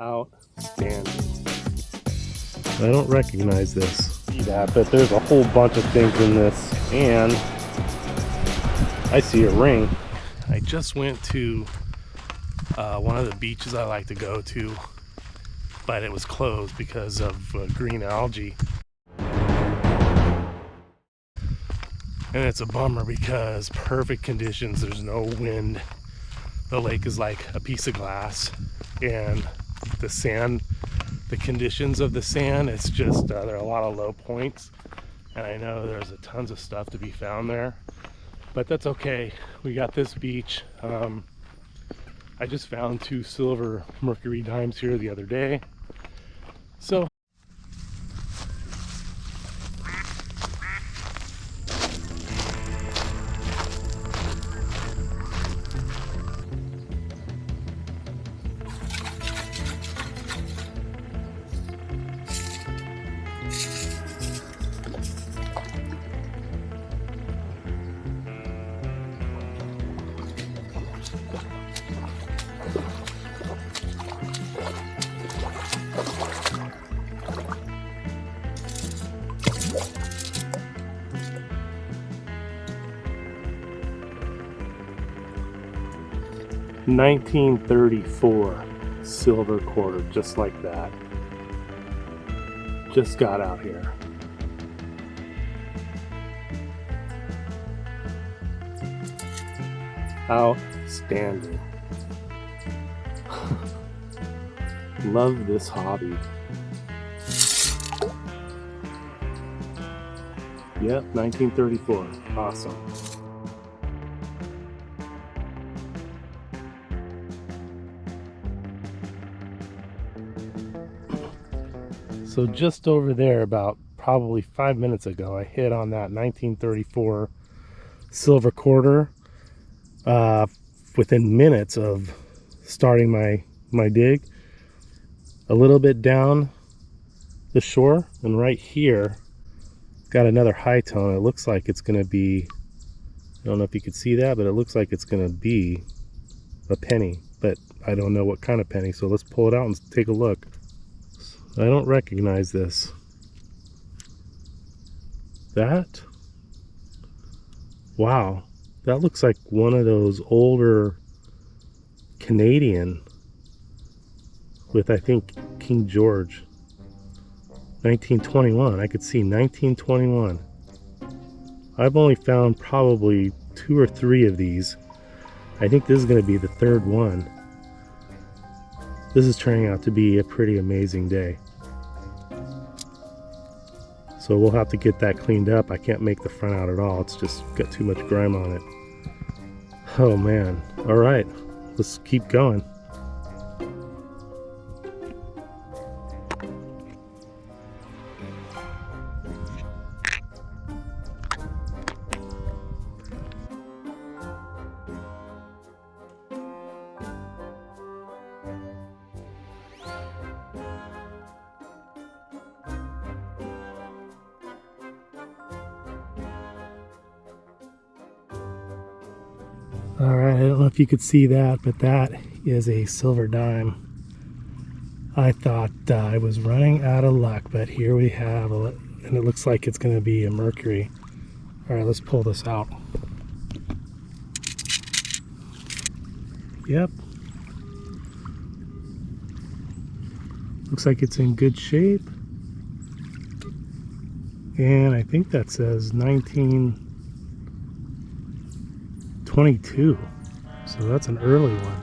Outstanding. I don't recognize this. See that, but there's a whole bunch of things in this, and I see a ring. I just went to one of the beaches I like to go to, but it was closed because of green algae. And it's a bummer because perfect conditions, there's no wind. The lake is like a piece of glass, and the sand, the conditions of the sand, it's just, there are a lot of low points. And I know there's a tons of stuff to be found there, but that's okay. We got this beach. I just found 2 silver mercury dimes here the other day. So $1934 silver quarter, just like that. Just got out here. Outstanding. Love this hobby. Yep, 1934. Awesome. So just over there, about probably 5 minutes ago, I hit on that 1934 silver quarter within minutes of starting my dig. A little bit down the shore, and right here got another high tone. It looks like it's going to be, I don't know if you can see that, but it looks like it's going to be a penny, but I don't know what kind of penny, so let's pull it out and take a look. I don't recognize this. That? Wow, that looks like one of those older Canadian with, I think, King George. 1921. I could see 1921. I've only found probably 2 or 3 of these. I think this is going to be the 3rd one. This is turning out to be a pretty amazing day. So we'll have to get that cleaned up. I can't make the front out at all. It's just got too much grime on it. Oh man. All right, let's keep going. All right, I don't know if you could see that, but that is a silver dime. I thought I was running out of luck, but here we have, and it looks like it's going to be a mercury. All right, let's pull this out. Yep. Looks like it's in good shape. And I think that says 1922. So that's an early one.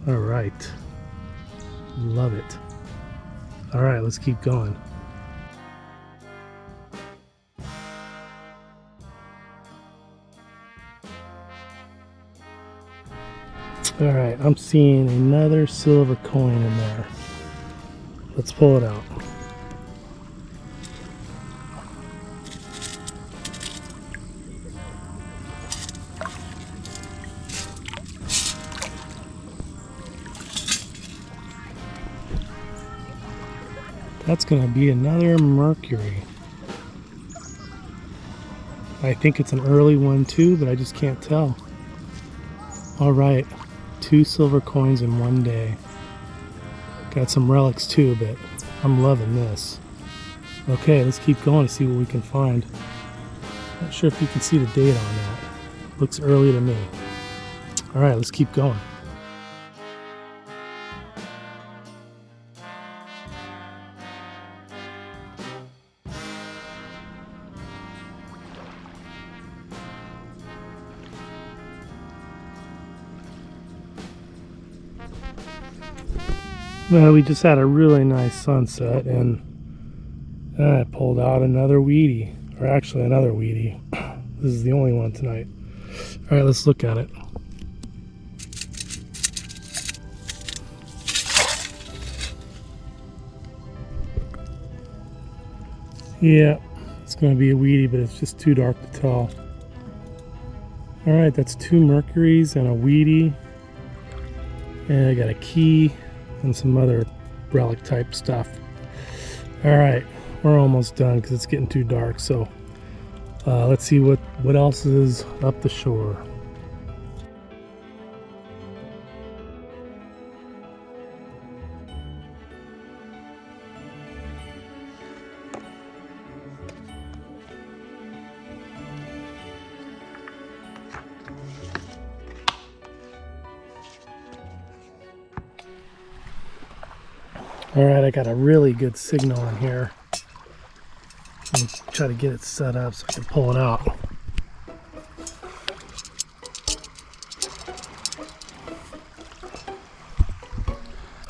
All right. Love it. All right, let's keep going. All right, I'm seeing another silver coin in there. Let's pull it out. That's going to be another mercury. I think it's an early one too, but I just can't tell. All right, 2 silver coins in one day. Got some relics too, but I'm loving this. Okay, let's keep going to see what we can find. Not sure if you can see the date on that. Looks early to me. Alright, let's keep going. Well, we just had a really nice sunset, and I pulled out another weedy, or actually another weedy. This is the only one tonight. All right, let's look at it. Yeah, it's going to be a weedy, but it's just too dark to tell. All right, that's 2 mercuries and a weedy, and I got a key and some other relic type stuff. All right, we're almost done because it's getting too dark. So let's see what else is up the shore. All right, I got a really good signal in here. Let me try to get it set up so I can pull it out.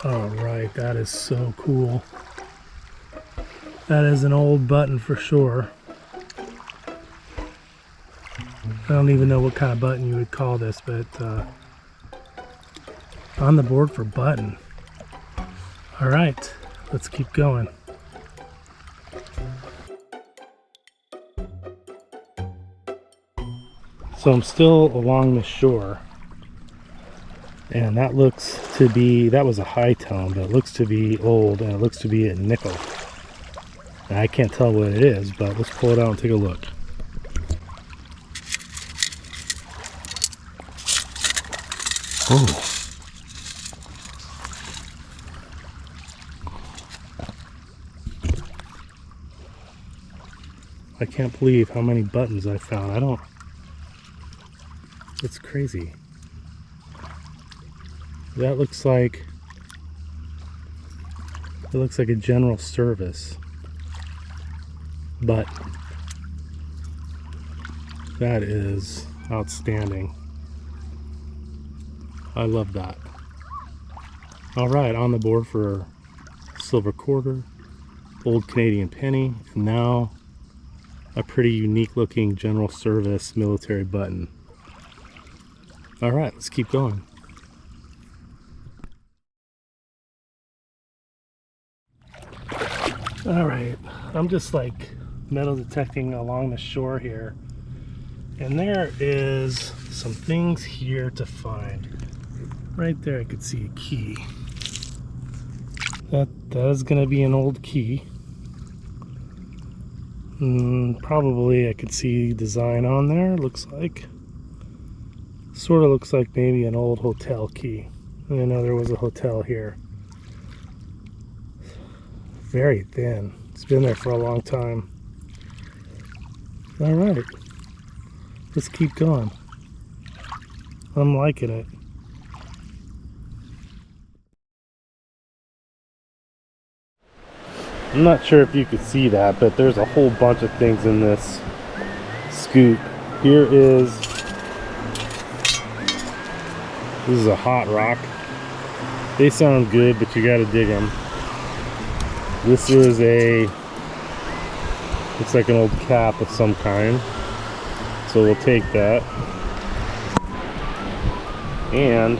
All right, that is so cool. That is an old button for sure. I don't even know what kind of button you would call this, but on the board for button. All right, let's keep going. So I'm still along the shore, and that looks to be, that was a high tone, but it looks to be old, and it looks to be a nickel. And I can't tell what it is, but let's pull it out and take a look. Oh. I can't believe how many buttons I found. It's crazy. That looks like, it looks like a general service, but that is outstanding. I love that. All right, on the board for silver quarter, old Canadian penny, and now a pretty unique looking general service military button. All right, let's keep going. All right, I'm just like metal detecting along the shore here, and there is some things here to find. Right there I could see a key. That is gonna be an old key. Probably I could see design on there. Looks like, sort of looks like maybe an old hotel key. I know there was a hotel here. Very thin. It's been there for a long time. All right, let's keep going. I'm liking it. I'm not sure if you could see that, but there's a whole bunch of things in this scoop. Here is, this is a hot rock. They sound good, but you gotta dig them. This is a, looks like an old cap of some kind. So we'll take that. And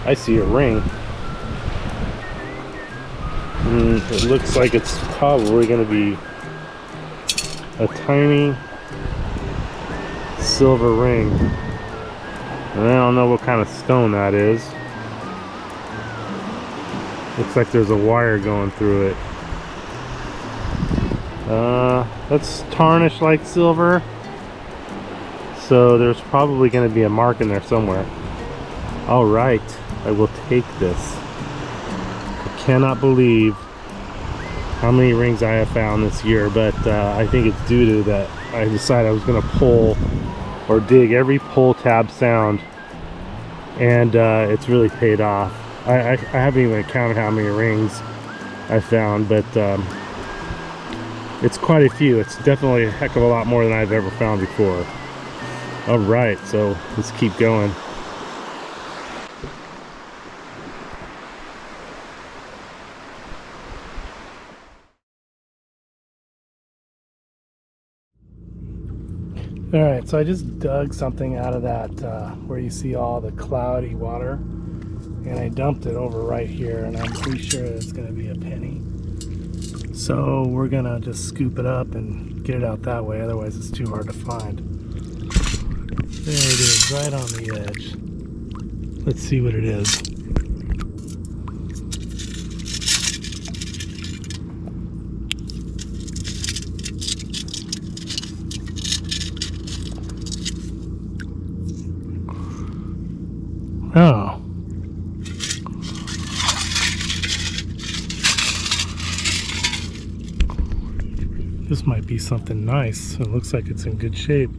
I see a ring. It looks like it's probably going to be a tiny silver ring. And I don't know what kind of stone that is. Looks like there's a wire going through it. That's tarnished like silver. So there's probably going to be a mark in there somewhere. All right, I will take this. I cannot believe how many rings I have found this year, but I think it's due to that I decided I was going to pull or dig every pull tab sound, and it's really paid off. I haven't even counted how many rings I found, but it's quite a few. It's definitely a heck of a lot more than I've ever found before. All right, so let's keep going. All right, so I just dug something out of that where you see all the cloudy water, and I dumped it over right here, and I'm pretty sure it's going to be a penny. So we're going to just scoop it up and get it out that way, otherwise it's too hard to find. There it is, right on the edge. Let's see what it is. Oh. This might be something nice. It looks like it's in good shape.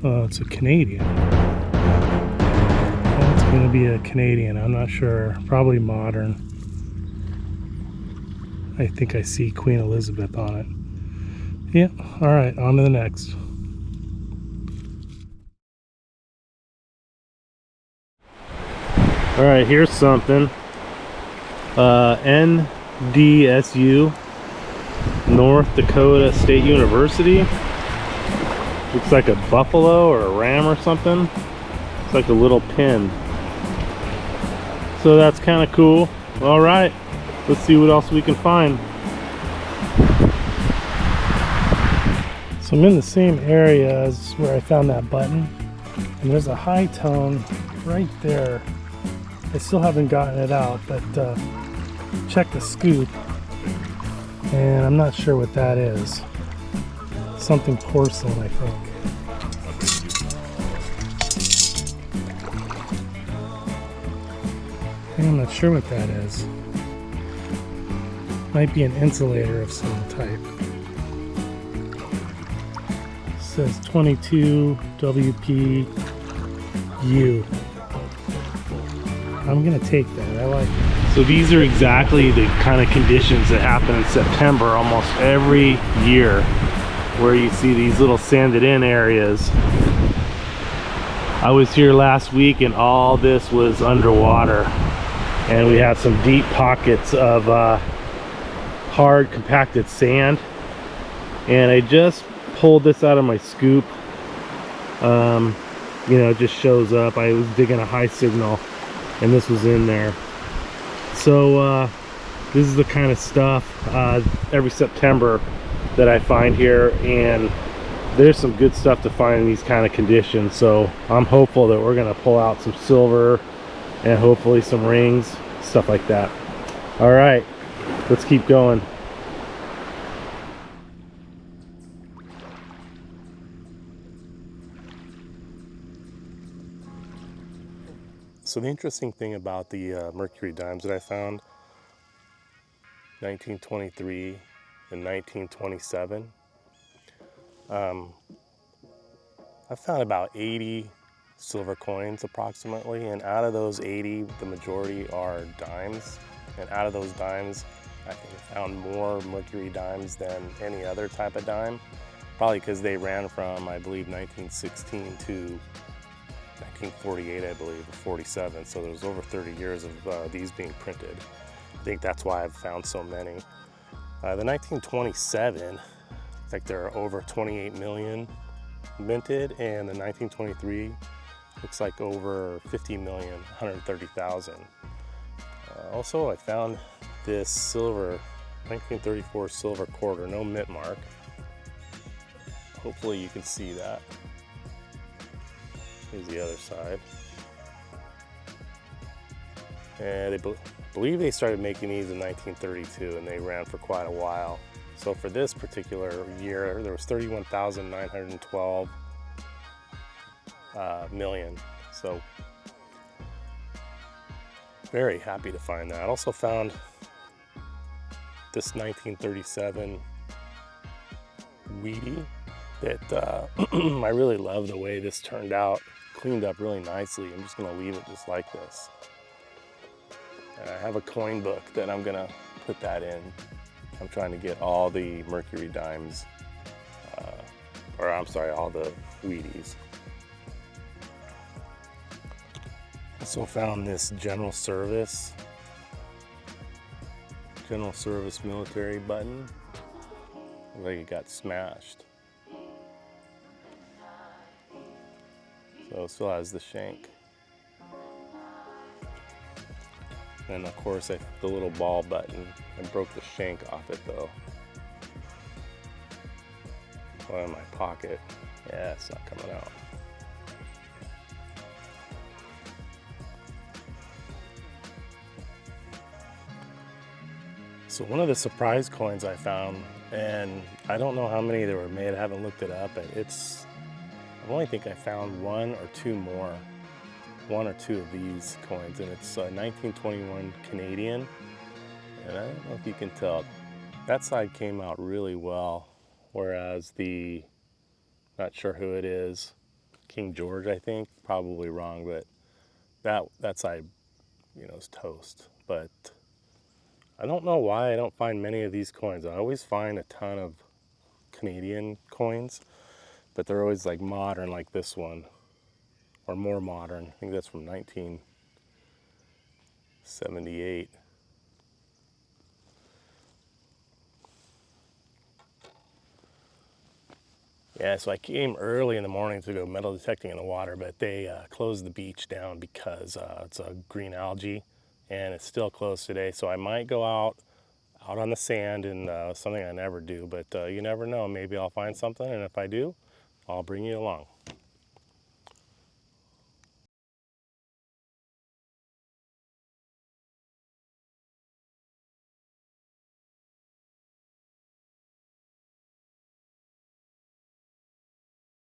Oh, it's a Canadian. Oh, it's going to be a Canadian. I'm not sure. Probably modern. I think I see Queen Elizabeth on it. Yeah, alright, on to the next. Alright, here's something. NDSU, North Dakota State University. Looks like a buffalo or a ram or something. It's like a little pin. So that's kind of cool. Alright, let's see what else we can find. So I'm in the same area as where I found that button, and there's a high tone right there. I still haven't gotten it out, but check the scoop, and I'm not sure what that is. Something porcelain, I think. I'm not sure what that is. Might be an insulator of some type. It says 22 WPU. I'm gonna take that. I like it. So these are exactly the kind of conditions that happen in September almost every year, where you see these little sanded in areas. I was here last week and all this was underwater, and we have some deep pockets of hard compacted sand, and I just pulled this out of my scoop. You know, it just shows up. I was digging a high signal and this was in there. So this is the kind of stuff every September that I find here, and there's some good stuff to find in these kind of conditions. So I'm hopeful that we're gonna pull out some silver and hopefully some rings, stuff like that. All right, let's keep going. So the interesting thing about the mercury dimes that I found, 1923 and 1927, I found about 80 silver coins approximately, and out of those 80, the majority are dimes. And out of those dimes, I think I found more mercury dimes than any other type of dime, probably because they ran from, I believe, 1916 to 1948, I believe, or 47. So there was over 30 years of these being printed. I think that's why I've found so many. The 1927, I think there are over 28 million minted, and the 1923 looks like over 50 million, 130,000. Also, I found this silver, 1934 silver quarter, no mint mark. Hopefully you can see that. Here's the other side. And I believe they started making these in 1932, and they ran for quite a while. So for this particular year, there was 31,912 million. So very happy to find that. I also found this 1937 Wheatie that I really love the way this turned out. Cleaned up really nicely. I'm just gonna leave it just like this. And I have a coin book that I'm gonna put that in. I'm trying to get all the Mercury dimes, or I'm sorry, all the Wheaties. Also found this General Service military button. Looks like it got smashed. So it still has the shank. And of course, the little ball button. I broke the shank off it though. One in my pocket. Yeah, it's not coming out. So one of the surprise coins I found, and I don't know how many there were made, I haven't looked it up, but I only think I found one or two of these coins, and it's 1921 Canadian, and I don't know if you can tell, that side came out really well, whereas not sure who it is, King George I think, probably wrong, but that side, is toast. But I don't know why I don't find many of these coins. I always find a ton of Canadian coins, but they're always like modern, like this one, or more modern. I think that's from 1978. Yeah, so I came early in the morning to go metal detecting in the water, but they closed the beach down because it's a green algae, and it's still closed today. So I might go out on the sand, and something I never do, but you never know. Maybe I'll find something, and if I do, I'll bring you along.